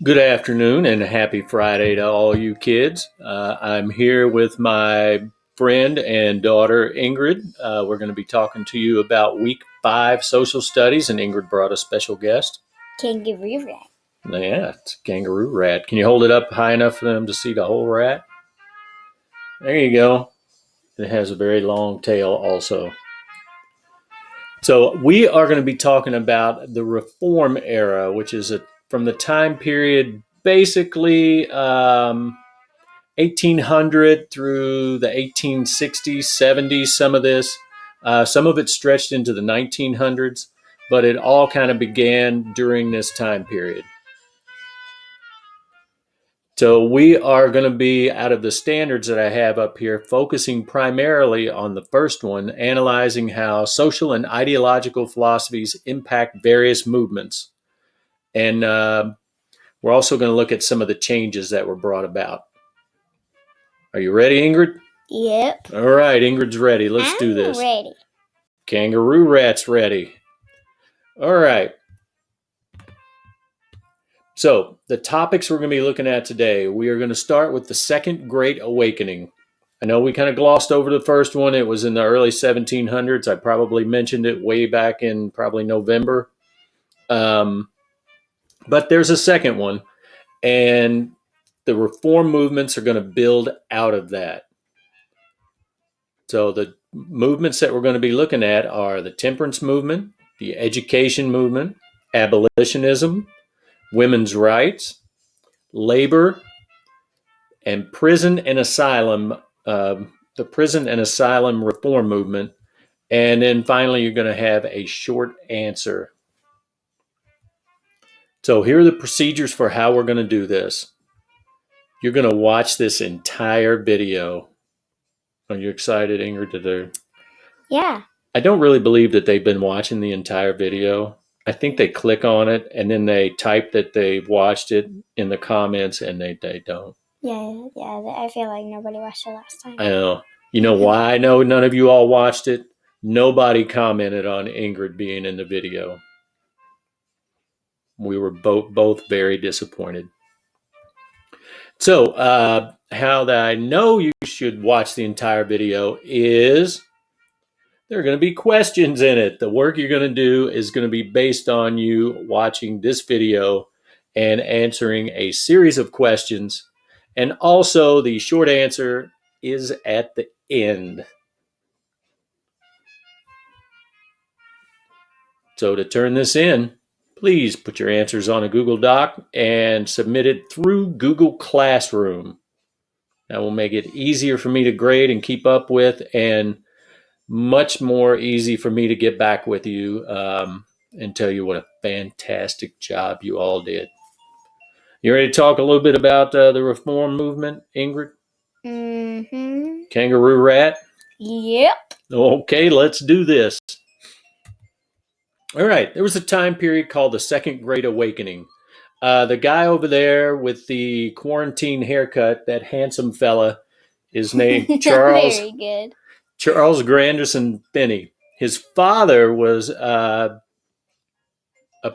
Good afternoon and happy Friday to all you kids. I'm here with my friend and daughter Ingrid. We're going to be talking to you about week 5 social studies, and Ingrid brought a special guest. Kangaroo rat. Yeah, it's a kangaroo rat. Can you hold it up high enough for them to see the whole rat? There you go. It has a very long tail also. So we are going to be talking about the Reform era, which is from the time period basically 1800 through the 1860s, 70s, some of this. Some of it stretched into the 1900s, but it all kind of began during this time period. So we are going to be, out of the standards that I have up here, focusing primarily on the first one, analyzing how social and ideological philosophies impact various movements. And we're also going to look at some of the changes that were brought about. Are you ready, Ingrid? Yep. All right, Ingrid's ready. Let's do this. I'm ready. Kangaroo rat's ready. All right. So, the topics we're going to be looking at today, we are going to start with the Second Great Awakening. I know we kind of glossed over the first one. It was in the early 1700s. I probably mentioned it way back in probably November. But there's a second one, and the reform movements are going to build out of that. So, the movements that we're going to be looking at are the temperance movement, the education movement, abolitionism, women's rights, labor, and prison and asylum, the prison and asylum reform movement. And then finally, you're going to have a short answer. So here are the procedures for how we're going to do this. You're going to watch this entire video. Are you excited, Ingrid? Yeah. I don't really believe that they've been watching the entire video. I think they click on it and then they type that they've watched it in the comments, and they don't. Yeah. I feel like nobody watched it last time. I know. You know why I know none of you all watched it? Nobody commented on Ingrid being in the video. We were both very disappointed. So, how that I know you should watch the entire video is there are going to be questions in it. The work you're going to do is going to be based on you watching this video and answering a series of questions. And also, the short answer is at the end. So to turn this in, please put your answers on a Google Doc and submit it through Google Classroom. That will make it easier for me to grade and keep up with, and much more easy for me to get back with you and tell you what a fantastic job you all did. You ready to talk a little bit about the reform movement, Ingrid? Mm-hmm. Kangaroo rat? Yep. Okay, let's do this. All right, there was a time period called the Second Great Awakening. The guy over there with the quarantine haircut, that handsome fella, is named Very good. Charles Grandison Finney. His father was a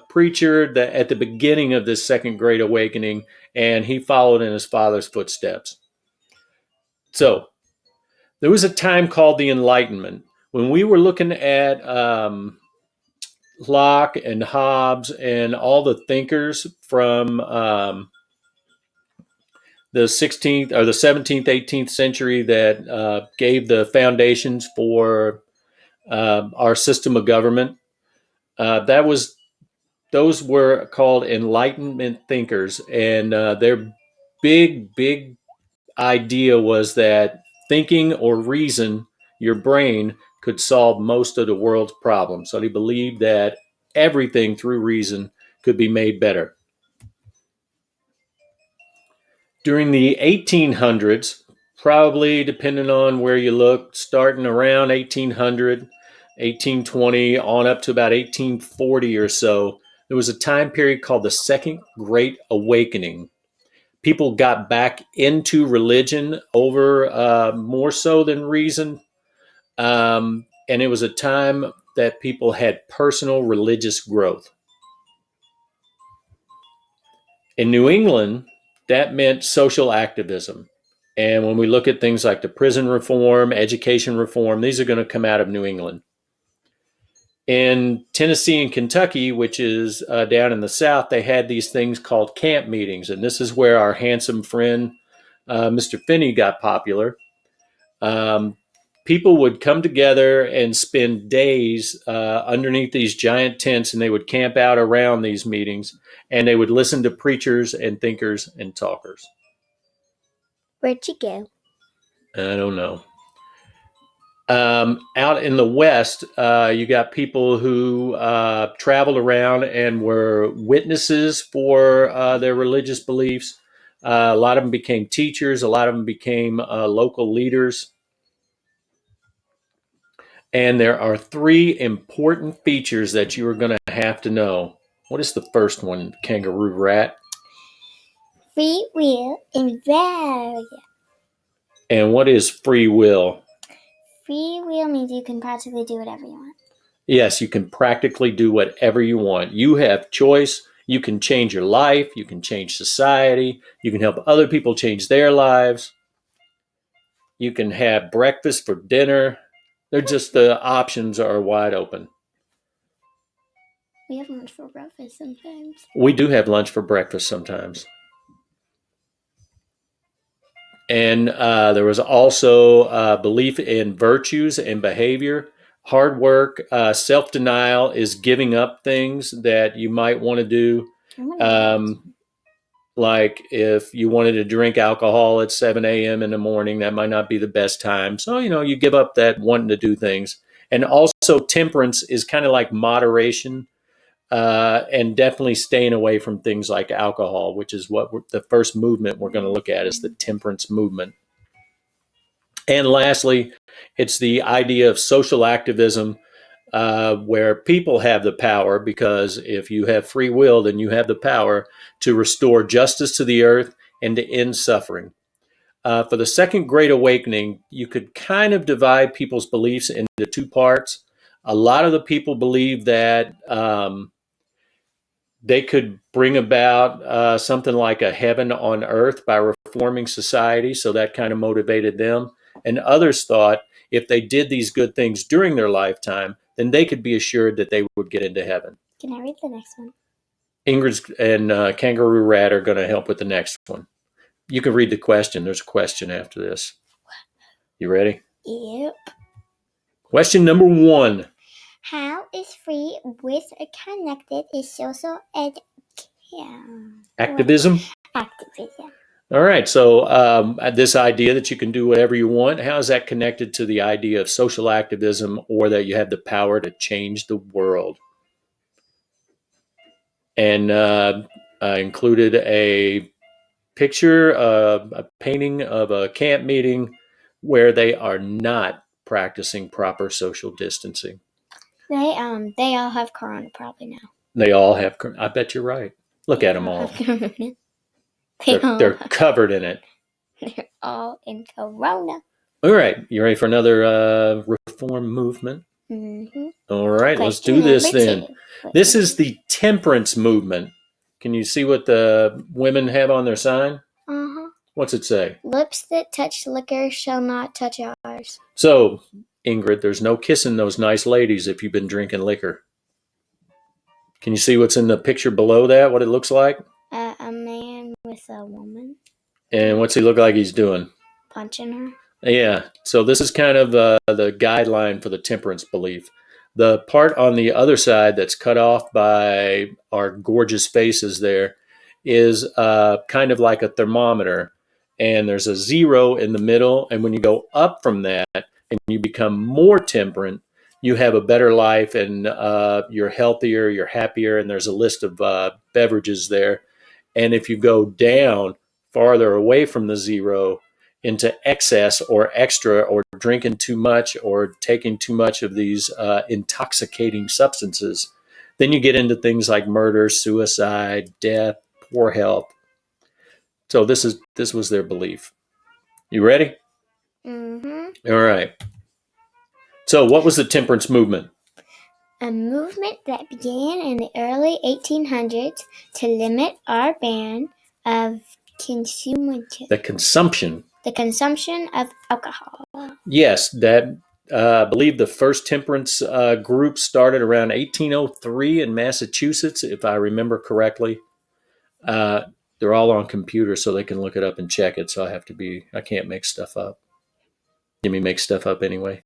preacher at the beginning of this Second Great Awakening, and he followed in his father's footsteps. So there was a time called the Enlightenment when we were looking at Locke and Hobbes and all the thinkers from the 16th or the 17th, 18th century that gave the foundations for our system of government. Those were called Enlightenment thinkers, and their big idea was that thinking or reason, your brain, could solve most of the world's problems. So they believed that everything through reason could be made better. During the 1800s, probably depending on where you look, starting around 1800, 1820, on up to about 1840 or so, there was a time period called the Second Great Awakening. People got back into religion over more so than reason. And it was a time that people had personal religious growth. In New England, that meant social activism. And when we look at things like the prison reform, education reform, these are going to come out of New England. In Tennessee and Kentucky, which is down in the South, they had these things called camp meetings. And this is where our handsome friend, Mr. Finney, got popular. Um, People would come together and spend days underneath these giant tents, and they would camp out around these meetings, and they would listen to preachers and thinkers and talkers. Where'd you go? I don't know. Out in the West, you got people who traveled around and were witnesses for their religious beliefs. A lot of them became teachers. A lot of them became local leaders. And there are three important features that you are going to have to know. What is the first one, Kangaroo Rat? Free will and value. And what is free will? Free will means you can practically do whatever you want. Yes, you can practically do whatever you want. You have choice. You can change your life. You can change society. You can help other people change their lives. You can have breakfast for dinner. They're just the options are wide open. We have lunch for breakfast sometimes. We do have lunch for breakfast sometimes. And there was also belief in virtues and behavior. Hard work, self-denial is giving up things that you might want to do. Like if you wanted to drink alcohol at 7 a.m. in the morning, that might not be the best time. So, you give up that wanting to do things. And also temperance is kind of like moderation, and definitely staying away from things like alcohol, which is what the first movement we're going to look at is the temperance movement. And lastly, it's the idea of social activism, where people have the power, because if you have free will, then you have the power to restore justice to the earth and to end suffering. For the Second Great Awakening, you could kind of divide people's beliefs into two parts. A lot of the people believe that they could bring about something like a heaven on earth by reforming society. So that kind of motivated them. And others thought if they did these good things during their lifetime, then they could be assured that they would get into heaven. Can I read the next one? Ingrid and Kangaroo Rat are going to help with the next one. You can read the question. There's a question after this. You ready? Yep. Question number 1. How is free with connected is social Activism? activism? All right. So this idea that you can do whatever you want, how is that connected to the idea of social activism, or that you have the power to change the world? And I included a picture, a painting of a camp meeting where they are not practicing proper social distancing. They all have corona probably now. They all have. I bet you're right. Look at them all. They're covered in it. They're all in corona. All right. You ready for another reform movement? Mm-hmm. All right. Let's do this then. 2. This is the temperance movement. Can you see what the women have on their sign? Uh-huh. What's it say? Lips that touch liquor shall not touch ours. So, Ingrid, there's no kissing those nice ladies if you've been drinking liquor. Can you see what's in the picture below that, what it looks like? A man with a woman. And what's he look like he's doing? Punching her. Yeah, so this is kind of the guideline for the temperance belief. The part on the other side that's cut off by our gorgeous faces there is kind of like a thermometer. And there's a 0 in the middle. And when you go up from that and you become more temperate, you have a better life, and you're healthier, you're happier. And there's a list of beverages there. And if you go down farther away from the 0 into excess or extra, or drinking too much or taking too much of these intoxicating substances, then you get into things like murder, suicide, death, poor health. So this was their belief. You ready? Mm-hmm. All right. So what was the temperance movement? a movement that began in the early 1800s to limit our ban of The consumption. the consumption of alcohol. Yes, that I believe the first temperance group started around 1803 in Massachusetts, if I remember correctly. They're all on computers, so they can look it up and check it. So I can't make stuff up. Let me make stuff up anyway.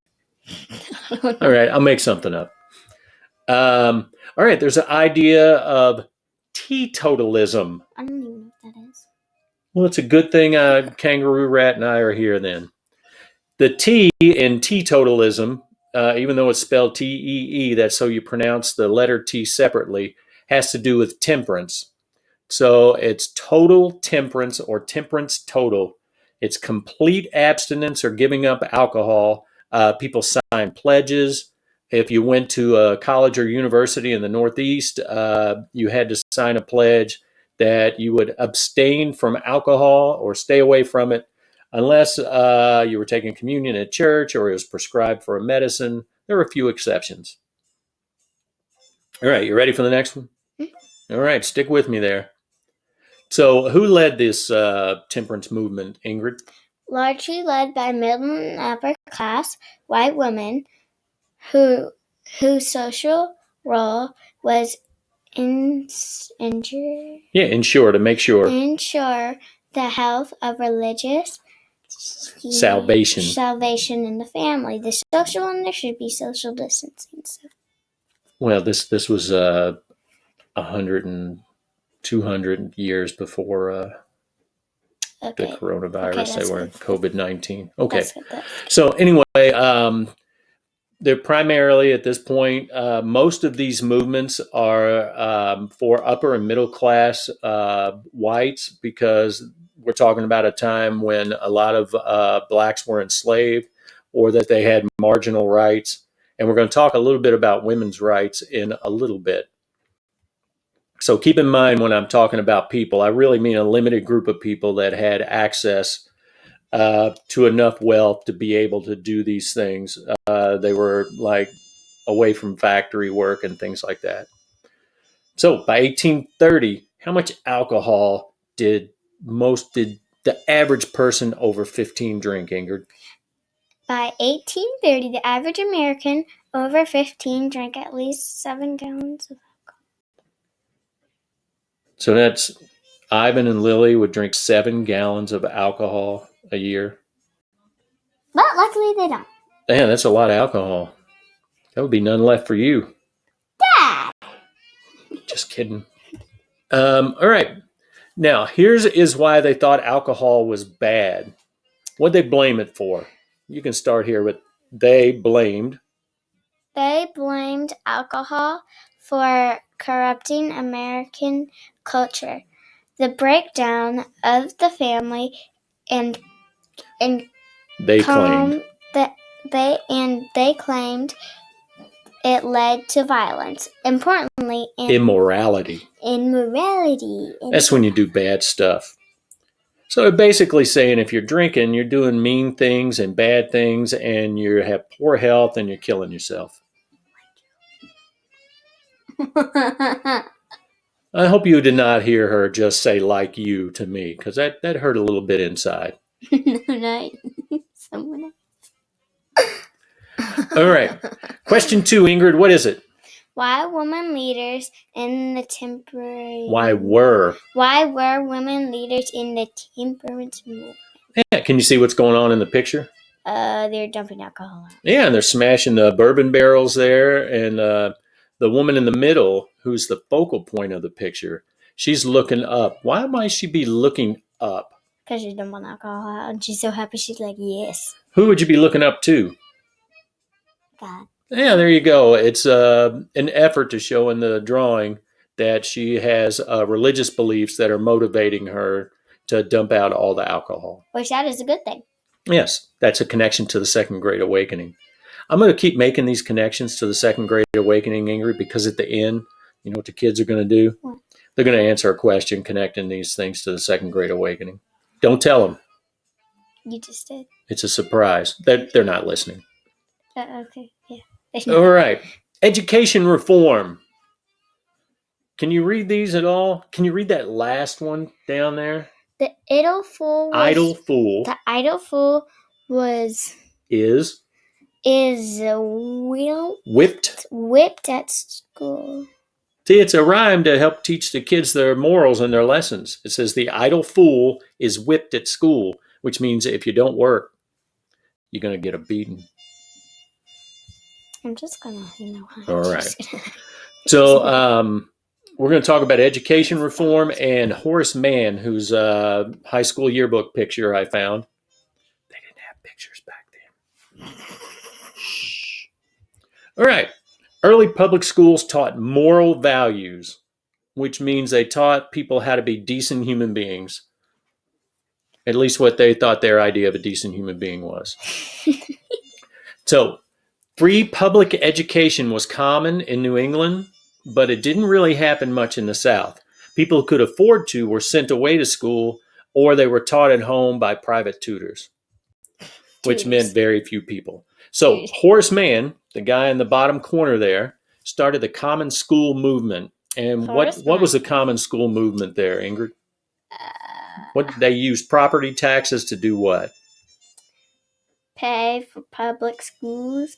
All right, I'll make something up. All right, there's an idea of teetotalism. I don't even know what that is. Well, it's a good thing Kangaroo Rat and I are here then. The T in teetotalism, even though it's spelled T-E-E, that's so you pronounce the letter T separately, has to do with temperance. So it's total temperance or temperance total. It's complete abstinence or giving up alcohol. People sign pledges. If you went to a college or university in the Northeast, you had to sign a pledge that you would abstain from alcohol or stay away from it unless you were taking communion at church or it was prescribed for a medicine. There were a few exceptions. All right, you ready for the next one? All right, stick with me there. So, who led this temperance movement, Ingrid? Largely led by middle and upper class white women whose social role was ensure to make sure the health of religious salvation in the family. The social one, there should be social distancing. So. Well, this was 100 and 200 years before the coronavirus. They were COVID-19. Okay. So anyway, they're primarily at this point, most of these movements are for upper and middle class whites because we're talking about a time when a lot of blacks were enslaved or that they had marginal rights. And we're going to talk a little bit about women's rights in a little bit. So keep in mind when I'm talking about people, I really mean a limited group of people that had access to enough wealth to be able to do these things. They were like away from factory work and things like that. So by 1830, how much alcohol did the average person over 15 drink, Ingrid? By 1830, the average American over 15 drank at least 7 gallons of alcohol. So that's Ivan and Lily would drink 7 gallons of alcohol a year. But luckily they don't. Man, that's a lot of alcohol. That would be none left for you. Dad! Just kidding. All right. Now, here's is why they thought alcohol was bad. What'd they blame it for? You can start here with they blamed alcohol for corrupting American culture, the breakdown of the family, and they claimed it led to violence. Importantly, immorality. Immorality. That's when you do bad stuff. So they're basically saying if you're drinking, you're doing mean things and bad things, and you have poor health, and you're killing yourself. I hope you did not hear her just say "like you" to me, because that hurt a little bit inside. No, not someone else. All right. Question 2, Ingrid. What is it? Why women leaders in the temperance? Why were women leaders in the temperance movement? Yeah. Can you see what's going on in the picture? They're dumping alcohol out. Yeah, and they're smashing the bourbon barrels there, and the woman in the middle, who's the focal point of the picture, she's looking up. Why might she be looking up? Because she's dumping alcohol out, and she's so happy. She's like, yes. Who would you be looking up to? God. Yeah, there you go. It's an effort to show in the drawing that she has religious beliefs that are motivating her to dump out all the alcohol. Which that is a good thing. Yes, that's a connection to the Second Great Awakening. I'm going to keep making these connections to the Second Great Awakening, Ingrid, because at the end, you know what the kids are going to do? What? They're going to answer a question connecting these things to the Second Great Awakening. Don't tell them. You just did. It's a surprise. They're not listening. Okay, yeah. All right. Education reform. Can you read these at all? Can you read that last one down there? The idle fool was Idle fool the idle fool was is whipped. at school. See, it's a rhyme to help teach the kids their morals and their lessons. It says the idle fool is whipped at school, which means if you don't work, you're going to get a beating. I'm just gonna, All right. So we're going to talk about education reform and Horace Mann, whose high school yearbook picture I found. They didn't have pictures back then. Shh. All right. Early public schools taught moral values, which means they taught people how to be decent human beings. At least what they thought their idea of a decent human being was. So, free public education was common in New England, but it didn't really happen much in the South. People who could afford to were sent away to school, or they were taught at home by private tutors, which meant very few people. So Horace Mann, the guy in the bottom corner there, started the common school movement. And what was the common school movement there, Ingrid? What they used property taxes to do what? Pay for public schools,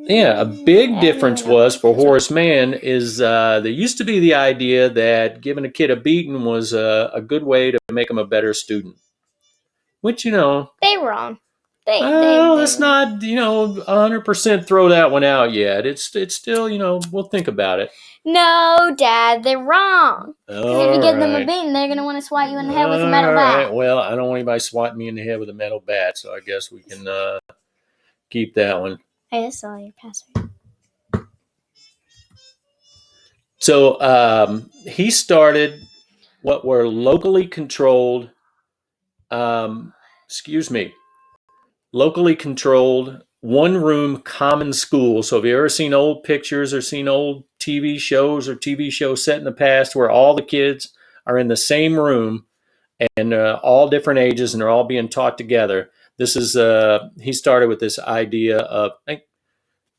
Yeah, a big difference was for Horace Mann is there used to be the idea that giving a kid a beating was a good way to make him a better student. Which, they wrong. Let's not, 100% throw that one out yet. It's still, we'll think about it. No, Dad, they're wrong. Because if you give them a beating, they're going to want to swat you in the head with a metal bat. Right. Well, I don't want anybody swatting me in the head with a metal bat, so I guess we can keep that one. I just saw your password. So he started what were locally controlled, locally controlled one-room common schools. So have you ever seen old pictures or seen old TV shows or TV shows set in the past where all the kids are in the same room and all different ages and they're all being taught together? This is, he started with this idea of, you're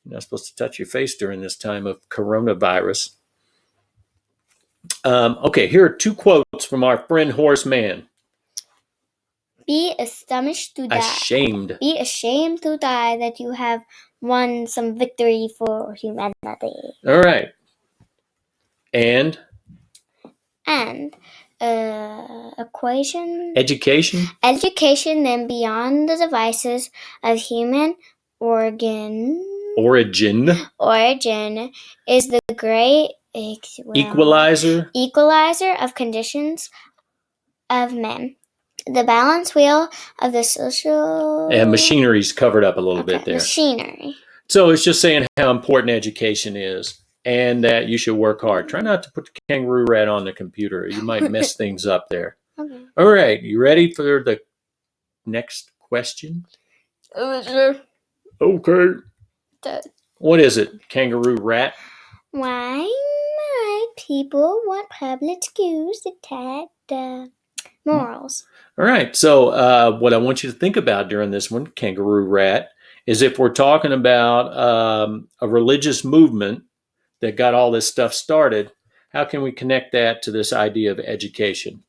not supposed to touch your face during this time of coronavirus. Okay, here are 2 quotes from our friend Horace Mann. Be astonished to die. Ashamed. Be ashamed to die that you have won some victory for humanity. All right. And equation. Education. Education, then beyond the devices of human origin is the great equalizer of conditions of men. The balance wheel of the social... And machinery's covered up a little bit there. Machinery. So it's just saying how important education is and that you should work hard. Try not to put the kangaroo rat on the computer. You might mess things up there. Okay. All right. You ready for the next question? Sure. Okay. What is it, kangaroo rat? Why might people want public schools to attack the morals? All right. So what I want you to think about during this one, kangaroo rat, is if we're talking about a religious movement that got all this stuff started, how can we connect that to this idea of education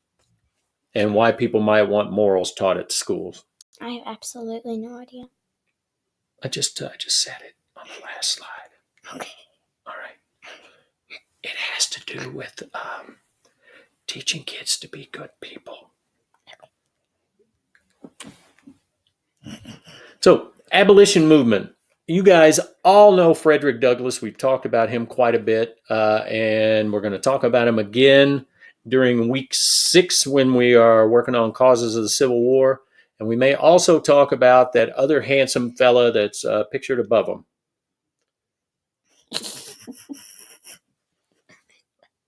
and why people might want morals taught at schools? I have absolutely no idea. I just said it on the last slide. Okay. All right. It has to do with teaching kids to be good people. So, abolition movement. You guys all know Frederick Douglass. We've talked about him quite a bit, and we're going to talk about him again during week 6 when we are working on causes of the Civil War. And we may also talk about that other handsome fella that's pictured above him.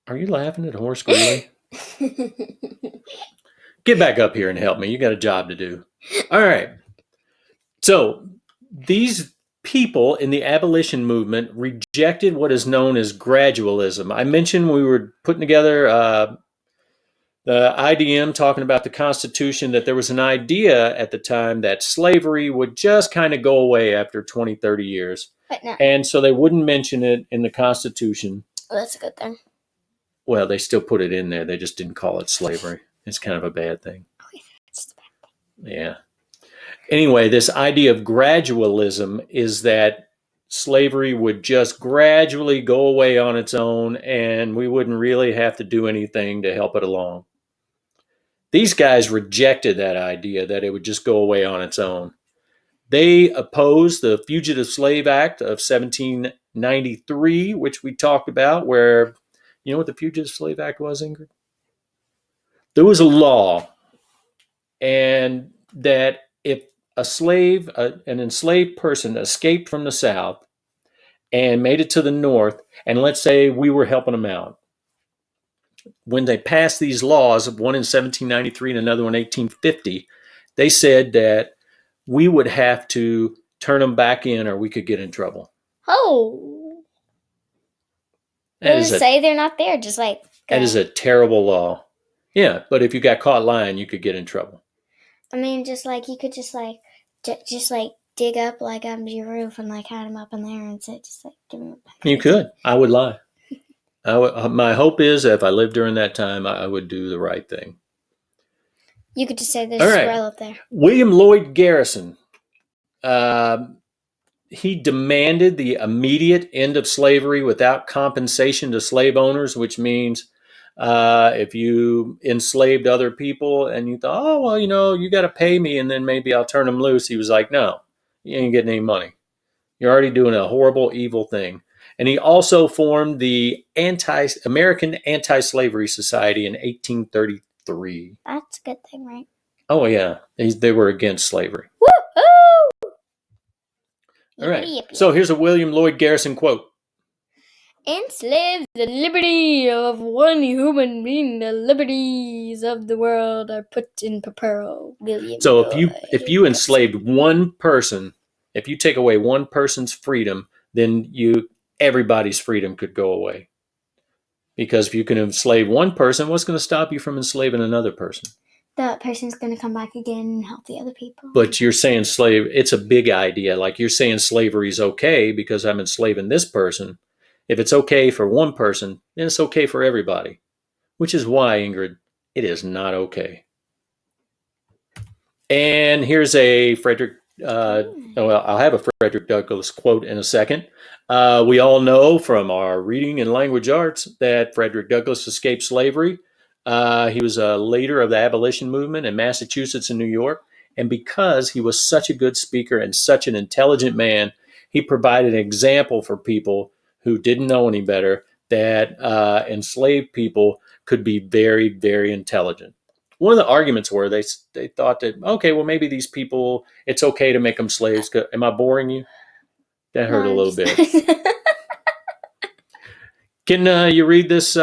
Are you laughing at Horace Greeley? Get back up here and help me. You got a job to do. All right. So these people in the abolition movement rejected what is known as gradualism. I mentioned we were putting together The IDM talking about the Constitution, that there was an idea at the time that slavery would just kind of go away after 20, 30 years. But no. And so they wouldn't mention it in the Constitution. Well, that's a good thing. Well, they still put it in there. They just didn't call it slavery. It's kind of a bad thing. Okay, that's just a bad thing. Yeah. Anyway, this idea of gradualism is that slavery would just gradually go away on its own and we wouldn't really have to do anything to help it along. These guys rejected that idea that it would just go away on its own. They opposed the Fugitive Slave Act of 1793, which we talked about, where, you know what the Fugitive Slave Act was, Ingrid? There was a law, and that if a slave, an enslaved person escaped from the South and made it to the North, and let's say we were helping them out, when they passed these laws, one in 1793 and another one in 1850, they said that we would have to turn them back in or we could get in trouble. Oh. They'll just say they're not there, just like... That is a terrible law. Yeah, but if you got caught lying, you could get in trouble. I mean, just like, you could just like dig up like under your roof and like hide them up in there and say, just like, give them... You could. I would lie. My hope is that if I lived during that time, I would do the right thing. You could just say there's a squirrel up there. William Lloyd Garrison. He demanded the immediate end of slavery without compensation to slave owners, which means if you enslaved other people and you thought, oh, well, you got to pay me and then maybe I'll turn them loose. He was like, no, you ain't getting any money. You're already doing a horrible, evil thing. And he also formed the American Anti-Slavery Society in 1833. That's a good thing, right? Oh, yeah. They were against slavery. Woo-hoo! All right. So here's a William Lloyd Garrison quote. Enslave the liberty of one human being, the liberties of the world are put in peril. So if you enslaved one person, if you take away one person's freedom, then everybody's freedom could go away. Because if you can enslave one person, what's going to stop you from enslaving another person? That person's going to come back again and help the other people. But you're saying it's a big idea. Like you're saying slavery is okay because I'm enslaving this person. If it's okay for one person, then it's okay for everybody. Which is why, Ingrid, it is not okay. And here's a I'll have a Frederick Douglass quote in a second. We all know from our reading and language arts that Frederick Douglass escaped slavery. He was a leader of the abolition movement in Massachusetts and New York. And because he was such a good speaker and such an intelligent man, he provided an example for people who didn't know any better that enslaved people could be very, very intelligent. One of the arguments were they thought that, okay, well, maybe these people, it's okay to make them slaves. Am I boring you? That hurt a little bit. Can you read this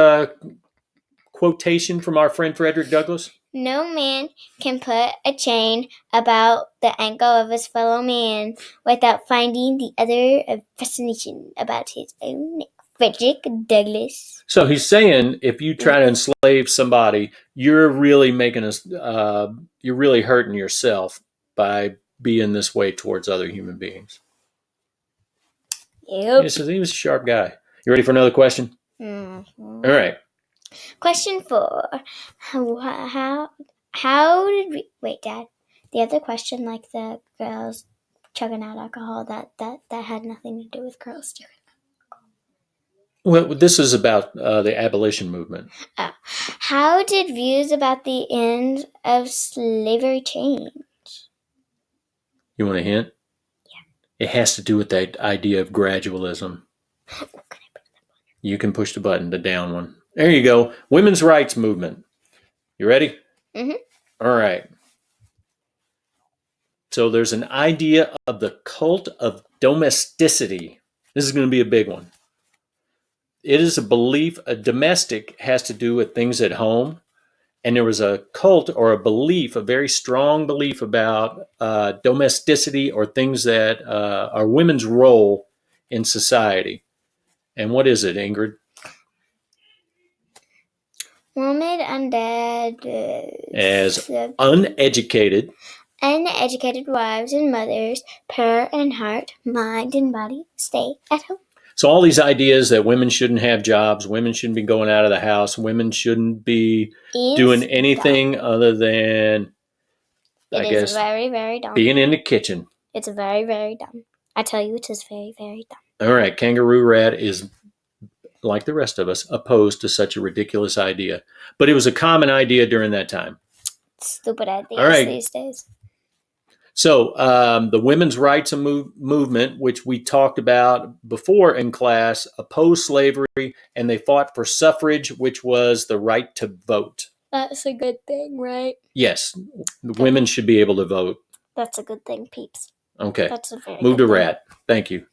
quotation from our friend Frederick Douglass? No man can put a chain about the ankle of his fellow man without finding the other a fascination about his own neck. Frederick Douglass. So he's saying if you try to enslave somebody, you're really you're really hurting yourself by being this way towards other human beings. Yep. He was a sharp guy. You ready for another question? Mm-hmm. All right. Question 4. How did we... Wait, Dad. The other question, like the girls chugging out alcohol, that had nothing to do with girls chugging. Well, this is about the abolition movement. How did views about the end of slavery change? You want a hint? Yeah. It has to do with that idea of gradualism. You can push the button, the down one. There you go. Women's rights movement. You ready? Mm-hmm. All right. So there's an idea of the cult of domesticity. This is going to be a big one. It is a belief, a domestic has to do with things at home. And there was a cult or a belief, a very strong belief about domesticity or things that are women's role in society. And what is it, Ingrid? Woman undead as uneducated wives and mothers, prayer and heart, mind and body, stay at home. So all these ideas that women shouldn't have jobs, women shouldn't be going out of the house, women shouldn't be doing anything dumb. other than, It is very, very dumb. being in the kitchen. It's very, very dumb. I tell you, it is very, very dumb. All right, Kangaroo Rat is, like the rest of us, opposed to such a ridiculous idea. But it was a common idea during that time. Stupid ideas these days. So the women's rights movement, which we talked about before in class, opposed slavery, and they fought for suffrage, which was the right to vote. That's a good thing, right? Yes, women should be able to vote. That's a good thing, peeps. Okay. That's a very Move good to Rat. Thank you.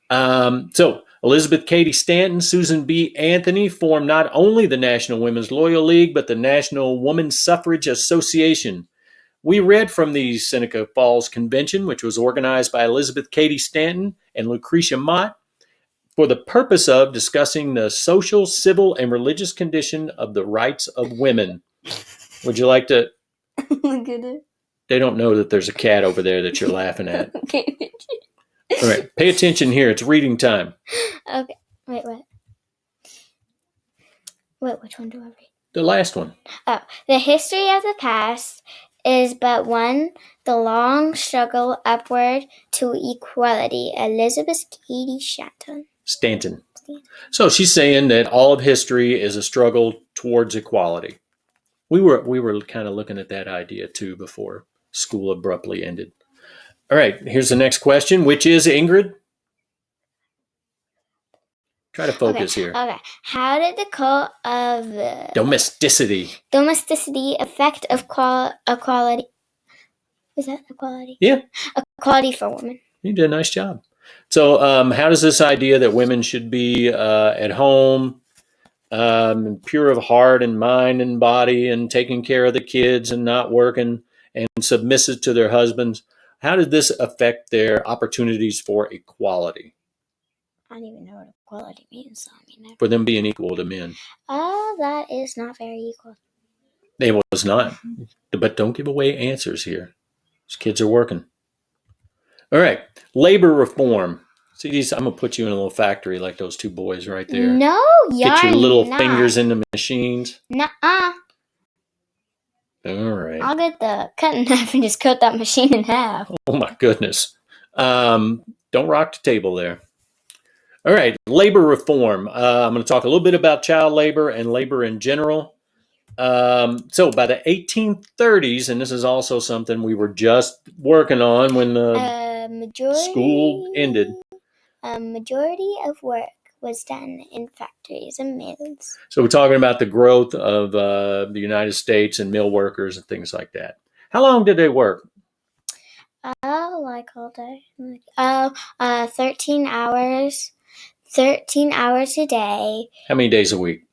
So Elizabeth Cady Stanton, Susan B. Anthony formed not only the National Women's Loyal League, but the National Woman Suffrage Association. We read from the Seneca Falls Convention, which was organized by Elizabeth Cady Stanton and Lucretia Mott for the purpose of discussing the social, civil, and religious condition of the rights of women. Would you like to? Look at it. They don't know that there's a cat over there that you're laughing at. Okay. All right, pay attention here. It's reading time. Okay. Wait, what? Wait, which one do I read? The last one. Oh, the history of the past is but one, the long struggle upward to equality. Elizabeth Cady Stanton. So she's saying that all of history is a struggle towards equality. We were kind of looking at that idea too before school abruptly ended. All right, here's the next question, which is, Ingrid? Try to focus here. Okay. How did the cult of domesticity affect equality? Is that equality? Yeah. Equality for women. You did a nice job. So how does this idea that women should be at home, pure of heart and mind and body and taking care of the kids and not working and submissive to their husbands, how did this affect their opportunities for equality? I don't even know what equality means. So for them being equal to men. Oh, that is not very equal. It was not. But don't give away answers here. These kids are working. All right. Labor reform. See these? I'm going to put you in a little factory like those two boys right there. No, get your little fingers in the machines. Nuh-uh. All right. I'll get the cutting knife and just cut that machine in half. Oh, my goodness. Don't rock the table there. All right, labor reform. I'm going to talk a little bit about child labor and labor in general. So by the 1830s, and this is also something we were just working on when the school ended. A majority of work was done in factories and mills. So we're talking about the growth of the United States and mill workers and things like that. How long did they work? Like all day. 13 hours. 13 hours a day. How many days a week?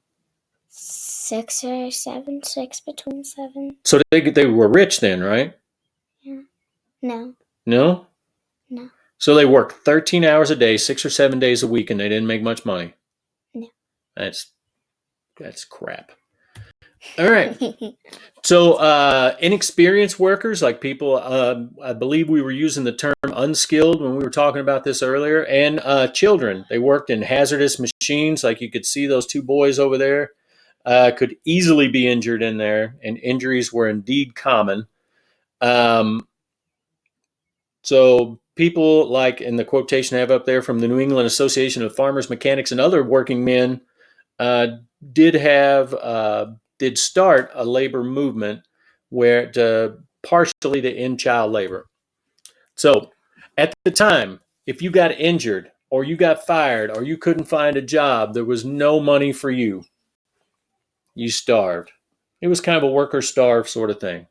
6 or 7. 6 between 7. So they were rich then, right? Yeah. No. No? No. So they worked 13 hours a day, 6 or 7 days a week, and they didn't make much money? No. That's crap. All right. So inexperienced workers, like people, I believe we were using the term unskilled when we were talking about this earlier, and children. They worked in hazardous machines, like you could see those two boys over there, could easily be injured in there, and injuries were indeed common. So people like in the quotation I have up there from the New England Association of Farmers, Mechanics, and Other Working Men did start a labor movement partially to end child labor. So at the time, if you got injured or you got fired or you couldn't find a job, there was no money for you. You starved. It was kind of a worker starve sort of thing.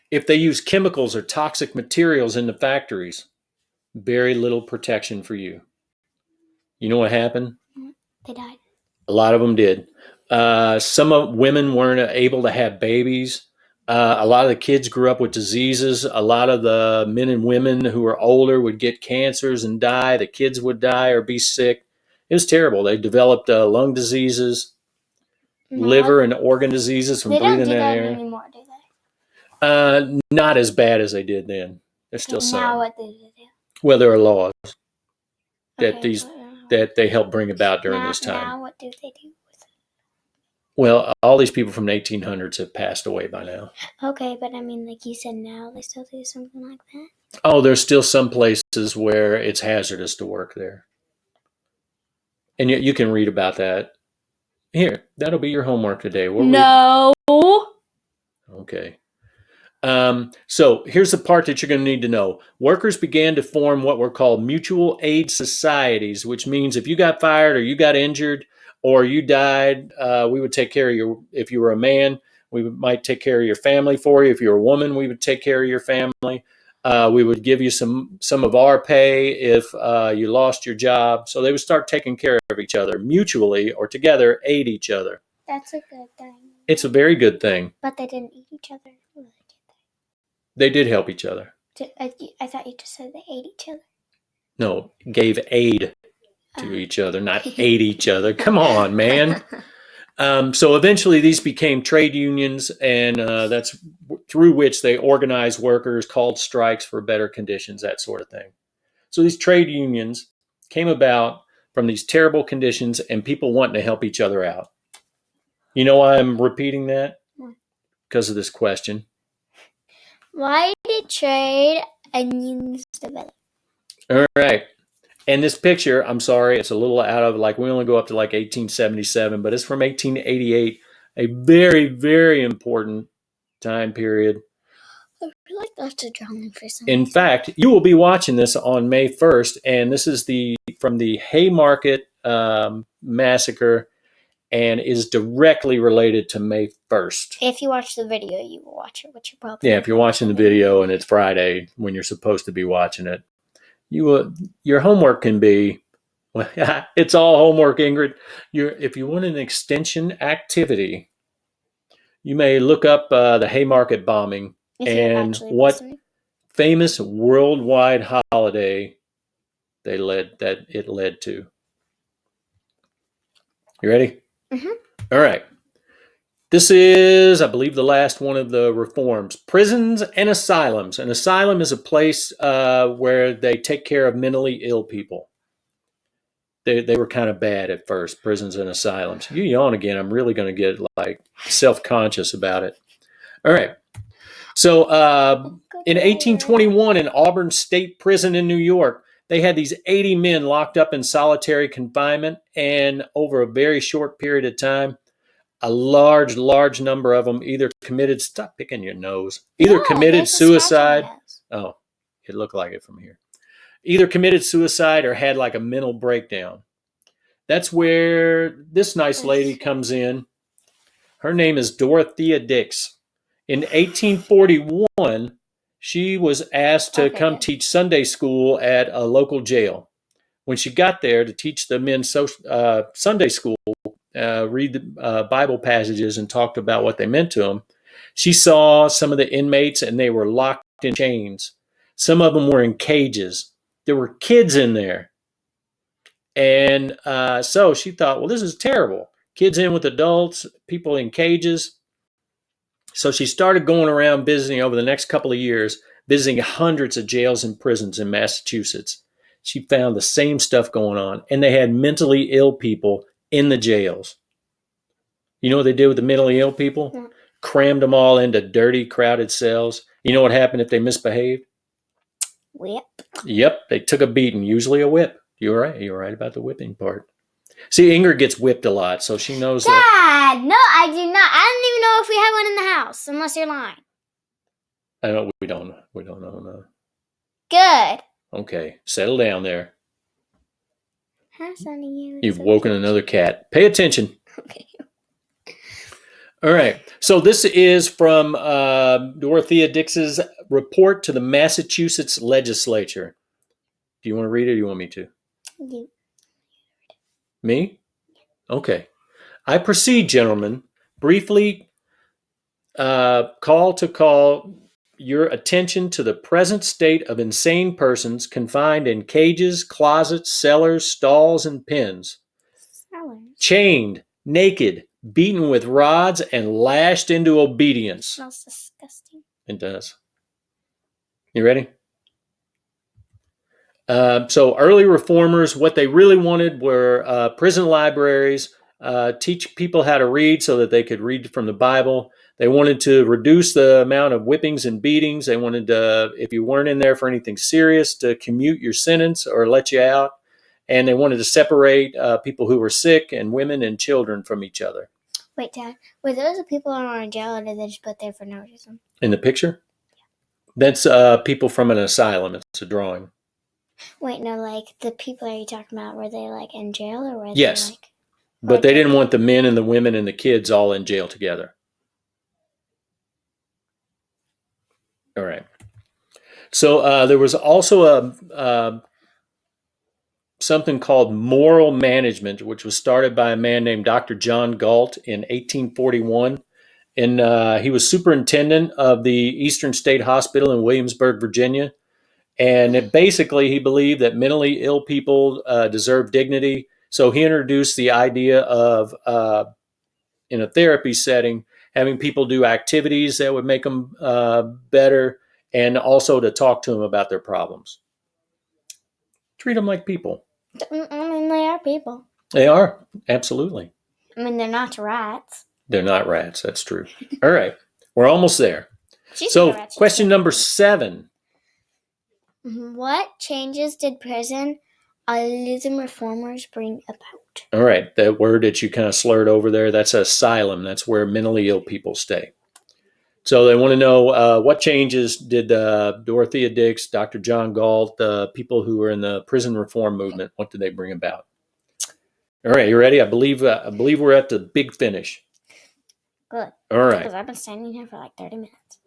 If they use chemicals or toxic materials in the factories, very little protection for you. You know what happened? They died. A lot of them did. Some women weren't able to have babies. A lot of the kids grew up with diseases. A lot of the men and women who were older would get cancers and die. The kids would die or be sick. It was terrible. They developed lung diseases, liver and organ diseases from They don't breathing do that that air. anymore, do they? Not as bad as they did then. There's still Okay, some. now what do they do? Well, there are laws that Okay, that they helped bring about during now, this time. now what do they do with it? Well, all these people from the 1800s have passed away by now. Okay, but I mean, like you said, now they still do something like that? Oh, there's still some places where it's hazardous to work there. And you can read about that. Here, that'll be your homework today. No. Okay. So here's the part that you're going to need to know. Workers began to form what were called mutual aid societies, which means if you got fired or you got injured or you died, we would take care of you. If you were a man, we might take care of your family for you. If you're a woman, we would take care of your family. We would give you some of our pay if you lost your job. So they would start taking care of each other mutually or together, aid each other. That's a good thing. It's a very good thing. But they didn't eat each other. They did help each other. I thought you just said they ate each other. No, gave aid to each other, not ate each other. Come on, man. So eventually these became trade unions, and that's through which they organized workers, called strikes for better conditions, that sort of thing. So these trade unions came about from these terrible conditions and people wanting to help each other out. You know why I'm repeating that? Because of this question. Why did trade unions develop? All right. And this picture, I'm sorry, it's a little out of, like, we only go up to like 1877, but it's from 1888, a very, very important time period. I feel like that's a drawing for some In fact, you will be watching this on May 1st, and this is from the Haymarket massacre, and is directly related to May 1st. If you watch the video, you will watch it, which you're probably Yeah, if you're watching the video and it's Friday when you're supposed to be watching it, your homework can be, well, it's all homework, Ingrid. If you want an extension activity, you may look up the Haymarket bombing and what famous worldwide holiday it led to. You ready? Mm-hmm. All right. This is, I believe, the last one of the reforms. Prisons and asylums. An asylum is a place where they take care of mentally ill people. They were kind of bad at first, prisons and asylums. You yawn again. I'm really going to get like self-conscious about it. All right. So in 1821 in Auburn State Prison in New York, they had these 80 men locked up in solitary confinement. And over a very short period of time, a large number of them either committed, stop picking your nose, either committed suicide. Oh, it looked like it from here. Either committed suicide or had like a mental breakdown. That's where this nice lady comes in. Her name is Dorothea Dix. In 1841, she was asked to come teach Sunday school at a local jail. When she got there to teach the men Sunday school, read the Bible passages and talked about what they meant to them, she saw some of the inmates and they were locked in chains. Some of them were in cages. There were kids in there. And so she thought, well, this is terrible. Kids in with adults, people in cages. So she started going around visiting over the next couple of years, visiting hundreds of jails and prisons in Massachusetts. She found the same stuff going on, and they had mentally ill people in the jails. You know what they did with the mentally ill people? Yeah. Crammed them all into dirty, crowded cells. You know what happened if they misbehaved? Whip. Yep, they took a beating, usually a whip. You're right. You're right about the whipping part. See, Ingrid gets whipped a lot, so she knows that. Dad, no, I do not. I don't even know if we have one in the house, unless you're lying. I know we don't know. No. Good. Okay, settle down there. Huh, Sonny? You've woken another cat. Pay attention. Okay. All right. So this is from Dorothea Dix's report to the Massachusetts legislature. Do you want to read it or do you want me to? You. Me? Okay. I proceed, gentlemen, briefly call. your attention to the present state of insane persons confined in cages, closets, cellars, stalls, and pens, chained, naked, beaten with rods, and lashed into obedience. Smells disgusting. It does. You ready? So early reformers, what they really wanted were prison libraries, teach people how to read so that they could read from the Bible. They wanted to reduce the amount of whippings and beatings. They wanted to, if you weren't in there for anything serious, to commute your sentence or let you out. And they wanted to separate people who were sick and women and children from each other. Wait, Dad, were those the people who were in jail, or did they just put there for no reason? In the picture? That's people from an asylum. It's a drawing. Wait, no, like the people are you talking about? Were they like in jail, or were yes, they like? But they didn't want the men and the women and the kids all in jail together. All right. So there was also something called moral management, which was started by a man named Dr. John Galt in 1841. And he was superintendent of the Eastern State Hospital in Williamsburg, Virginia. And basically, he believed that mentally ill people deserve dignity. So he introduced the idea of, in a therapy setting, having people do activities that would make them better, and also to talk to them about their problems. Treat them like people. I mean, they are people. They are, absolutely. I mean, they're not rats. They're not rats, that's true. All right, we're almost there. So, question number 7. What changes did prison reformers bring about? All right, that word that you kind of slurred over there, that's asylum. That's where mentally ill people stay. So they want to know what changes did Dorothea Dix, Dr. John Galt, the people who were in the prison reform movement, what did they bring about? All right, you ready? I believe we're at the big finish. Good. All right. Because I've been standing here for like 30 minutes.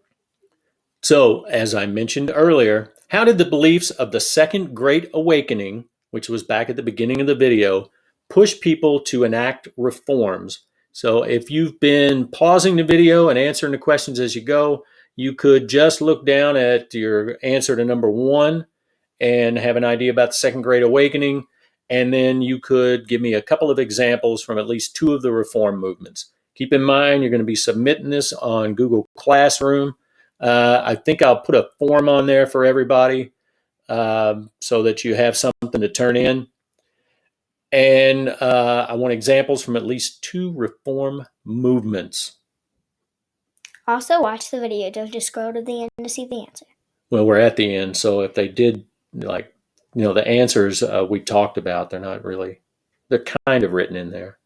So, as I mentioned earlier, how did the beliefs of the Second Great Awakening, which was back at the beginning of the video, push people to enact reforms? So if you've been pausing the video and answering the questions as you go, you could just look down at your answer to number 1 and have an idea about the Second Great Awakening. And then you could give me a couple of examples from at least 2 of the reform movements. Keep in mind, you're going to be submitting this on Google Classroom. I think I'll put a form on there for everybody so that you have something to turn in. And I want examples from at least 2 reform movements. Also, watch the video. Don't just scroll to the end to see the answer. Well, we're at the end, so if they did, like, the answers we talked about, they're kind of written in there.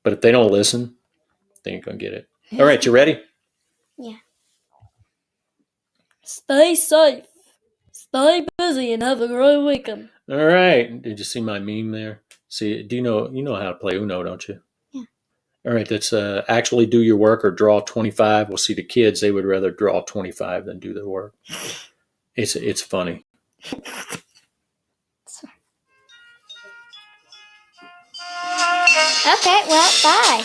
But if they don't listen, they ain't going to get it. All right, you ready? Yeah. Stay safe, stay busy, and have a great weekend. All right. Did you see my meme there? See, you know how to play Uno, don't you? Yeah. All right, that's actually do your work or draw 25. We'll see the kids, they would rather draw 25 than do their work. It's funny. Okay, well, bye.